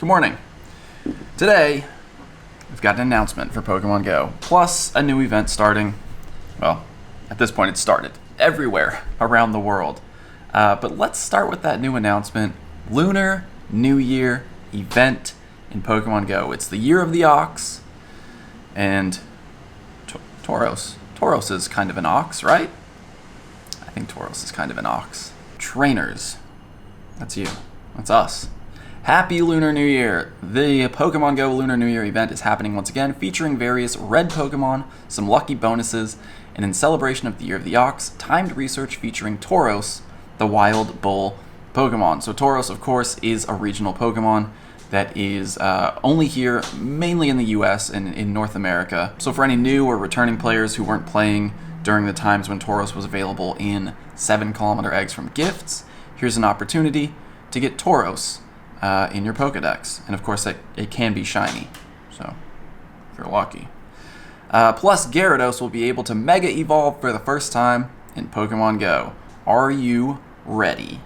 Good morning. Today, we've got an announcement for Pokemon GO, plus a new event starting, well, at this point it's started, everywhere around the world. But let's start with that new announcement, Lunar New Year Event in Pokemon GO. It's the year of the ox, and Tauros. Tauros is kind of an ox, right? I think Tauros is kind of an ox. Trainers. That's you. That's us. Happy Lunar New Year! The Pokemon GO Lunar New Year event is happening once again, featuring various red Pokemon, some lucky bonuses, and in celebration of the Year of the Ox, timed research featuring Tauros, the wild bull Pokemon. So Tauros, of course, is a regional Pokemon that is only here, mainly in the US and in North America. So for any new or returning players who weren't playing during the times when Tauros was available in 7km eggs from gifts, here's an opportunity to get Tauros in your Pokedex. And of course, it can be shiny, so if you're lucky. Plus, Gyarados will be able to Mega Evolve for the first time in Pokemon GO. Are you ready?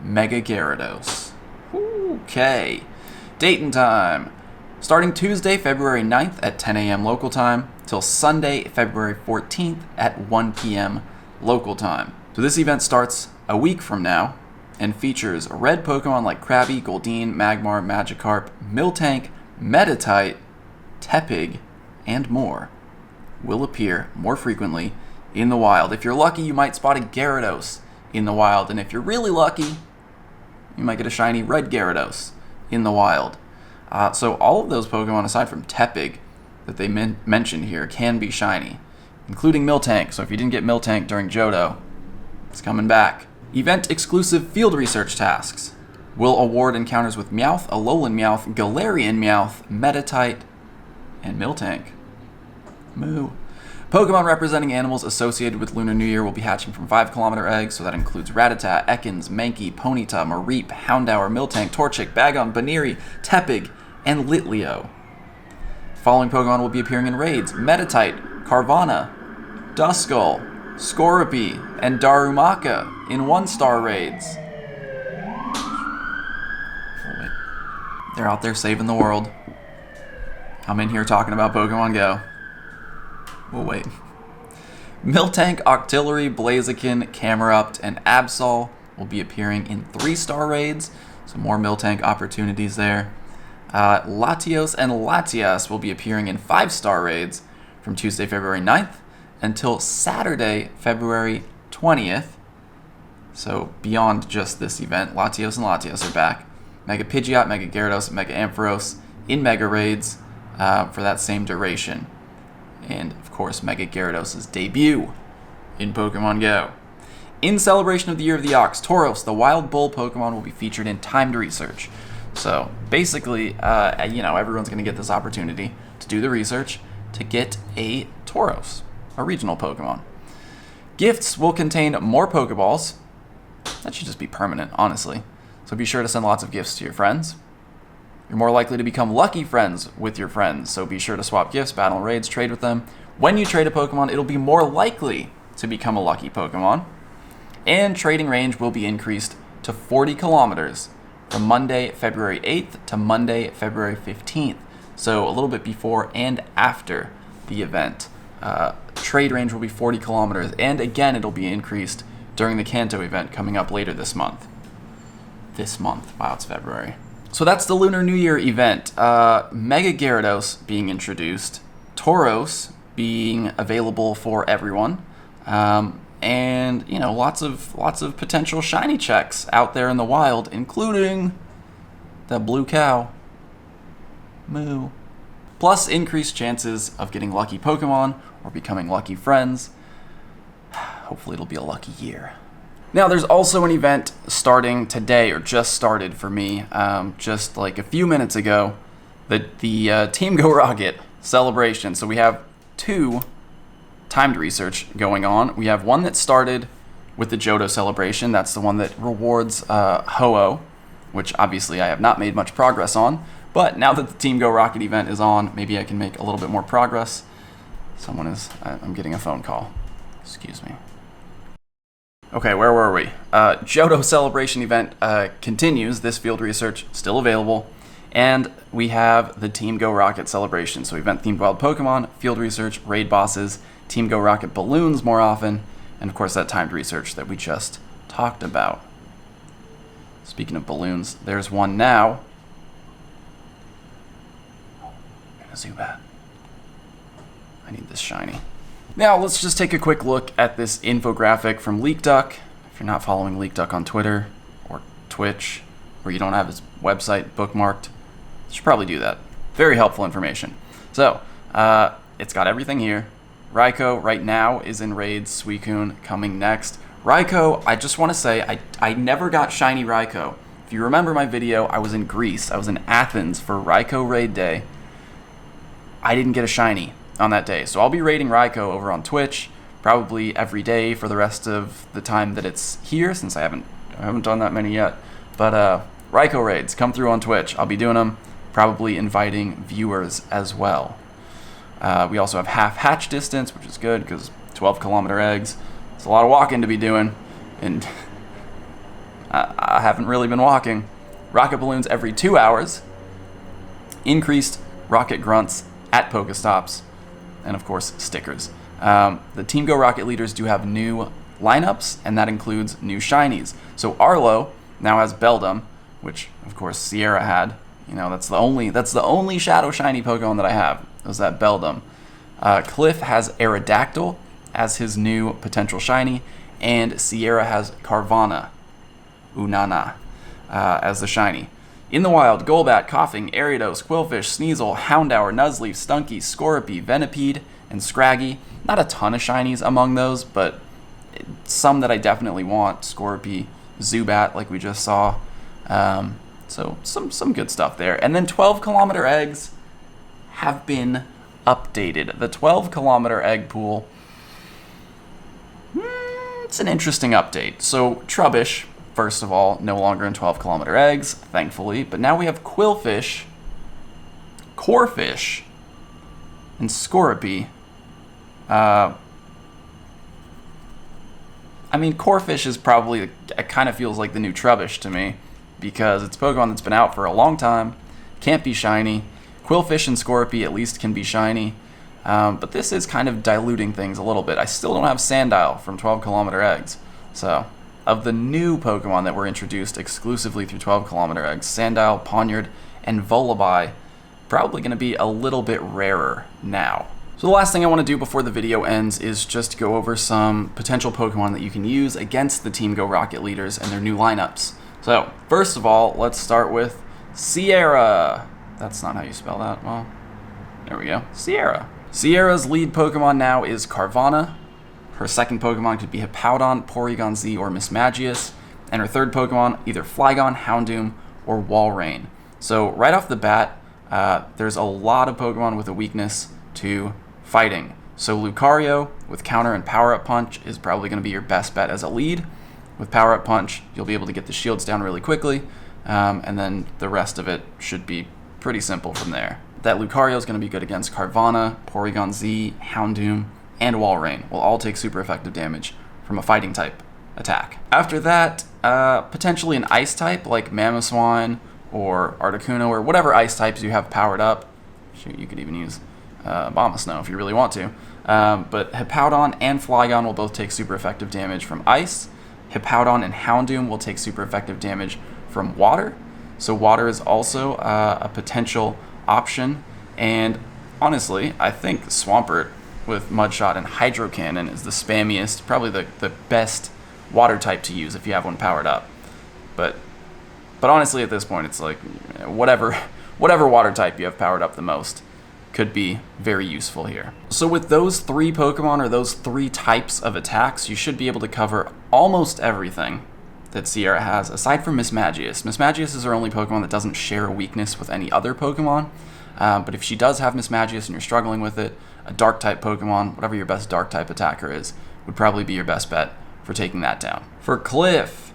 Mega Gyarados. Okay. Date and time. Starting Tuesday, February 9th at 10 a.m. local time, till Sunday, February 14th at 1 p.m. local time. So this event starts a week from now, and features red Pokemon like Krabby, Goldeen, Magmar, Magikarp, Miltank, Meditite, Tepig, and more will appear more frequently in the wild. If you're lucky, you might spot a Gyarados in the wild, and if you're really lucky, you might get a shiny red Gyarados in the wild. So all of those Pokemon, aside from Tepig, that they mentioned here, can be shiny, including Miltank. So if you didn't get Miltank during Johto, it's coming back. Event-exclusive field research tasks will award encounters with Meowth, Alolan Meowth, Galarian Meowth, Meditite, and Miltank. Moo. Pokemon representing animals associated with Lunar New Year will be hatching from 5km eggs, so that includes Rattata, Ekans, Mankey, Ponyta, Mareep, Houndour, Miltank, Torchic, Bagon, Baniri, Tepig, and Litleo. Following Pokemon will be appearing in raids: Meditite, Carvanha, Duskull, Scorpy, and Darumaka in 1-star raids. They're out there saving the world. I'm in here talking about Pokemon GO. We'll wait. Miltank, Octillery, Blaziken, Camerupt, and Absol will be appearing in 3-star raids, so more Miltank opportunities there. Latios and Latias will be appearing in 5-star raids from Tuesday, February 9th until Saturday, February 20th. So beyond just this event, Latios and Latias are back. Mega Pidgeot, Mega Gyarados, Mega Ampharos in Mega Raids for that same duration. And of course, Mega Gyarados' debut in Pokemon GO. In celebration of the Year of the Ox, Tauros, the wild bull Pokemon, will be featured in timed research. So basically, everyone's going to get this opportunity to do the research to get a Tauros, a regional Pokemon. Gifts will contain more Pokeballs. That should just be permanent, honestly. So be sure to send lots of gifts to your friends. You're more likely to become lucky friends with your friends, so be sure to swap gifts, battle raids, trade with them. When you trade a Pokemon, it'll be more likely to become a lucky Pokemon. And trading range will be increased to 40 kilometers from Monday, February 8th to Monday, February 15th. So a little bit before and after the event. Trade range will be 40 kilometers, and again, it'll be increased during the Kanto event coming up later this month. Wow, it's February. So that's the Lunar New Year event. Mega Gyarados being introduced, Tauros being available for everyone, and lots of potential shiny checks out there in the wild, including that blue cow. Moo. Plus increased chances of getting lucky Pokemon or becoming lucky friends. Hopefully it'll be a lucky year. Now, there's also an event starting today, or just started for me, just like a few minutes ago, the Team Go Rocket celebration. So we have 2 timed research going on. We have one that started with the Johto celebration. That's the one that rewards Ho-Oh, which obviously I have not made much progress on. But now that the Team Go Rocket event is on, maybe I can make a little bit more progress. I'm getting a phone call. Excuse me. Okay, where were we? Johto Celebration event continues. This field research still available. And we have the Team Go Rocket Celebration. So event-themed wild Pokemon, field research, raid bosses, Team Go Rocket balloons more often, and of course that timed research that we just talked about. Speaking of balloons, there's one now. And a Zubat. I need this shiny. Now, let's just take a quick look at this infographic from LeakDuck. If you're not following LeakDuck on Twitter or Twitch, or you don't have his website bookmarked, you should probably do that. Very helpful information. So, it's got everything here. Raikou right now is in raids, Suicune coming next. Raikou, I just want to say, I never got shiny Raikou. If you remember my video, I was in Greece. I was in Athens for Raikou raid day. I didn't get a shiny on that day. So I'll be raiding Raikou over on Twitch probably every day for the rest of the time that it's here, since I haven't done that many yet. But Raikou raids, come through on Twitch. I'll be doing them, probably inviting viewers as well. We also have half hatch distance, which is good because 12-kilometer eggs. It's a lot of walking to be doing, and I haven't really been walking. Rocket balloons every 2 hours. Increased rocket grunts at Pokestops. And of course, stickers. The Team Go Rocket leaders do have new lineups, and that includes new shinies. So Arlo now has Beldum, which of course Sierra had. You know, that's the only Shadow Shiny Pokemon that I have. Was that Beldum? Cliff has Aerodactyl as his new potential shiny, and Sierra has Carvanha, Unana, as the shiny. In the wild, Golbat, Coughing, Gyarados, Quillfish, Sneasel, Houndour, Nuzleaf, Stunky, Scorpy, Venipede, and Scraggy. Not a ton of shinies among those, but some that I definitely want. Scorpy, Zubat, like we just saw. So some good stuff there. And then 12-kilometer eggs have been updated. The 12-kilometer egg pool, it's an interesting update. So Trubbish, first of all, no longer in 12-kilometer eggs, thankfully. But now we have Quillfish, Corphish, and Scorpy. I mean, Corphish is probably, it kind of feels like the new Trubbish to me, because it's a Pokemon that's been out for a long time, can't be shiny. Quillfish and Scorpy at least can be shiny, but this is kind of diluting things a little bit. I still don't have Sandile from 12-kilometer eggs, so of the new Pokemon that were introduced exclusively through 12-kilometer eggs, Sandile, Poniard, and Volibee probably going to be a little bit rarer now. So the last thing I want to do before the video ends is just go over some potential Pokemon that you can use against the Team Go Rocket leaders and their new lineups. So, first of all, let's start with Sierra. That's not how you spell that. Well, there we go. Sierra. Sierra's lead Pokemon now is Carvanha. Her second Pokemon could be Hippowdon, Porygon Z, or Mismagius. And her third Pokemon, either Flygon, Houndoom, or Walrein. So, right off the bat, there's a lot of Pokemon with a weakness to fighting. So Lucario with Counter and Power-Up Punch is probably going to be your best bet as a lead. With Power-Up Punch, you'll be able to get the shields down really quickly, and then the rest of it should be pretty simple from there. That Lucario is going to be good against Carvanha, Porygon Z, Houndoom, and Walrein. Will all take super effective damage from a fighting type attack. After that, potentially an ice type like Mamoswine or Articuno or whatever ice types you have powered up. Shoot, you could even use Abomasnow if you really want to. But Hippowdon and Flygon will both take super effective damage from ice. Hippowdon and Houndoom will take super effective damage from water. So water is also a potential option. And honestly, I think Swampert with Mudshot and Hydro Cannon is the spammiest, probably the best water type to use if you have one powered up. But honestly, at this point, it's like whatever water type you have powered up the most could be very useful here. So with those three Pokemon, or those three types of attacks, you should be able to cover almost everything that Sierra has, aside from Mismagius. Mismagius is her only Pokemon that doesn't share a weakness with any other Pokemon, but if she does have Mismagius and you're struggling with it, a Dark-type Pokemon, whatever your best Dark-type attacker is, would probably be your best bet for taking that down. For Cliff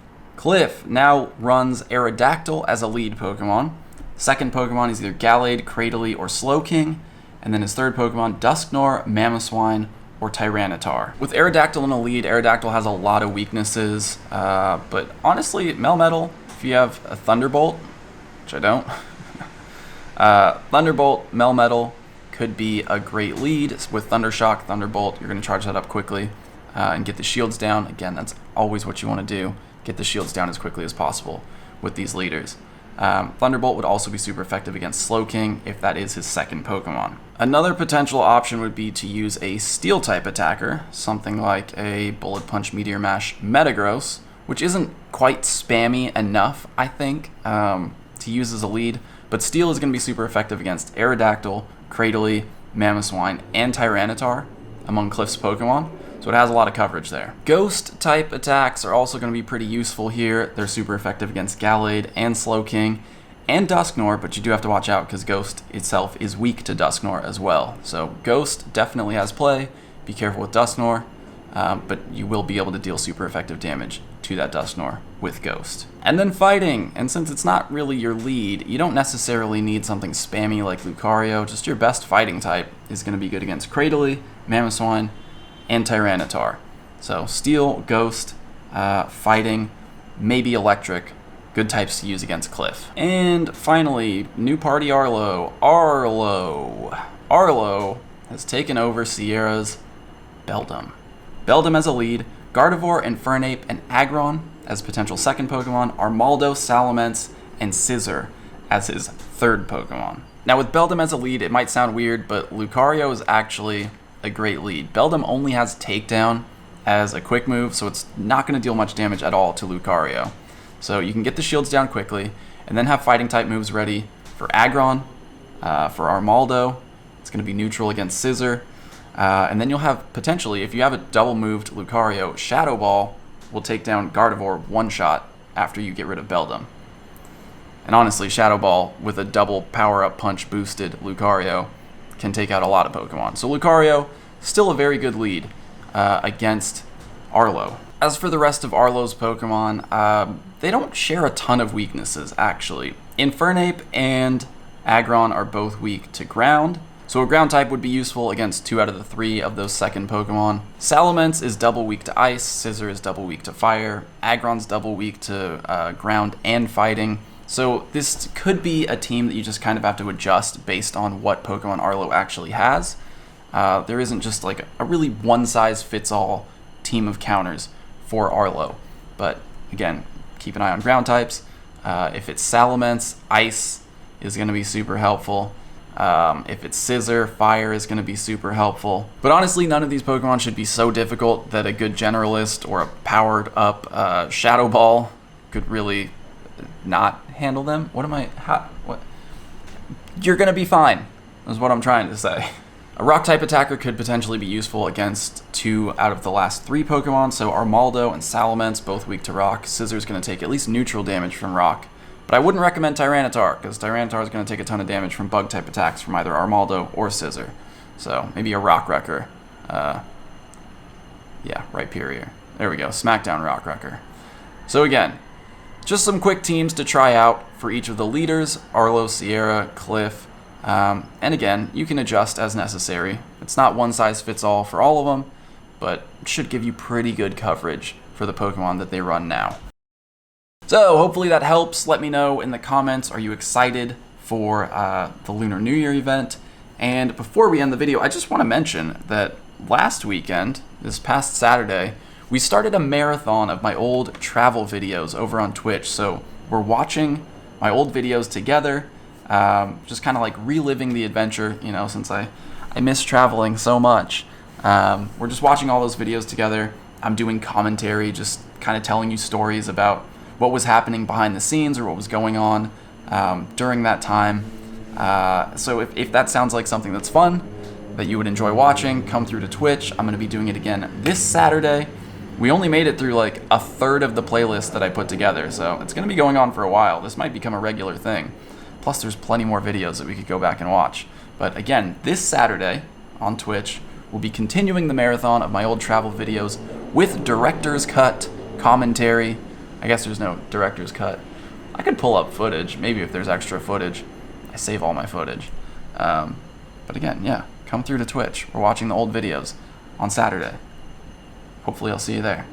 now runs Aerodactyl as a lead Pokemon. Second Pokemon is either Gallade, Cradily, or Slowking. And then his third Pokemon, Dusknoir, Mamoswine, or Tyranitar. With Aerodactyl in the lead, Aerodactyl has a lot of weaknesses, but honestly, Melmetal, if you have a Thunderbolt, which I don't, Thunderbolt, Melmetal could be a great lead. With Thundershock, Thunderbolt, you're going to charge that up quickly and get the shields down. Again, that's always what you want to do. Get the shields down as quickly as possible with these leaders. Thunderbolt would also be super effective against Slowking if that is his second Pokemon. Another potential option would be to use a Steel-type attacker, something like a Bullet Punch, Meteor Mash, Metagross, which isn't quite spammy enough, I think, to use as a lead, but Steel is going to be super effective against Aerodactyl, Cradily, Mamoswine, and Tyranitar among Cliff's Pokemon. So it has a lot of coverage there. Ghost-type attacks are also going to be pretty useful here. They're super effective against Gallade and Slowking and Dusknoir, but you do have to watch out because Ghost itself is weak to Dusknoir as well. So Ghost definitely has play. Be careful with Dusknoir, but you will be able to deal super effective damage to that Dusknoir with Ghost. And then Fighting, and since it's not really your lead, you don't necessarily need something spammy like Lucario. Just your best Fighting type is going to be good against Cradily, Mamoswine, and Tyranitar. So Steel, Ghost, Fighting, maybe Electric, good types to use against Cliff. And finally, new party Arlo. Arlo has taken over Sierra's Beldum. Beldum as a lead, Gardevoir, Infernape, and Aggron as potential second Pokemon, Armaldo, Salamence, and Scizor as his third Pokemon. Now with Beldum as a lead, it might sound weird, but Lucario is actually a great lead. Beldum only has Takedown as a quick move, so it's not going to deal much damage at all to Lucario. So you can get the shields down quickly, and then have fighting type moves ready for Aggron, for Armaldo. It's going to be neutral against Scizor. And then you'll have, potentially, if you have a double moved Lucario, Shadow Ball will take down Gardevoir one shot after you get rid of Beldum. And honestly, Shadow Ball with a double power-up punch boosted Lucario can take out a lot of Pokemon. So Lucario, still a very good lead against Arlo. As for the rest of Arlo's Pokemon, they don't share a ton of weaknesses, actually. Infernape and Aggron are both weak to ground, so a ground type would be useful against 2 out of the 3 of those second Pokemon. Salamence is double weak to ice, Scizor is double weak to fire, Aggron's double weak to ground and fighting. So this could be a team that you just kind of have to adjust based on what Pokemon Arlo actually has. There isn't just like a really one-size-fits-all team of counters for Arlo. But again, keep an eye on ground types. If it's Salamence, Ice is going to be super helpful. If it's Scizor, Fire is going to be super helpful. But honestly, none of these Pokemon should be so difficult that a good Generalist or a powered-up Shadow Ball could really not handle them. What? You're going to be fine, is what I'm trying to say. A Rock-type attacker could potentially be useful against 2 out of the last 3 Pokemon, so Armaldo and Salamence, both weak to Rock. Scizor's going to take at least neutral damage from Rock. But I wouldn't recommend Tyranitar, because Tyranitar is going to take a ton of damage from Bug-type attacks from either Armaldo or Scizor. So maybe a Rock Wrecker. Yeah, Rhyperior. There we go, Smackdown Rock Wrecker. So again, just some quick teams to try out for each of the leaders, Arlo, Sierra, Cliff, and again, you can adjust as necessary. It's not one size fits all for all of them, but it should give you pretty good coverage for the Pokemon that they run now. So hopefully that helps. Let me know in the comments, are you excited for the Lunar New Year event? And before we end the video, I just want to mention that last weekend, this past Saturday, we started a marathon of my old travel videos over on Twitch. So we're watching my old videos together, just kind of like reliving the adventure, you know, since I miss traveling so much. We're just watching all those videos together. I'm doing commentary, just kind of telling you stories about what was happening behind the scenes or what was going on during that time. So if that sounds like something that's fun, that you would enjoy watching, come through to Twitch. I'm going to be doing it again this Saturday. We only made it through like a third of the playlist that I put together, so it's going to be going on for a while. This might become a regular thing. Plus, there's plenty more videos that we could go back and watch. But again, this Saturday on Twitch, we'll be continuing the marathon of my old travel videos with director's cut commentary. I guess there's no director's cut. I could pull up footage, maybe if there's extra footage. I save all my footage. But again, yeah, come through to Twitch. We're watching the old videos. on Saturday. Hopefully I'll see you there.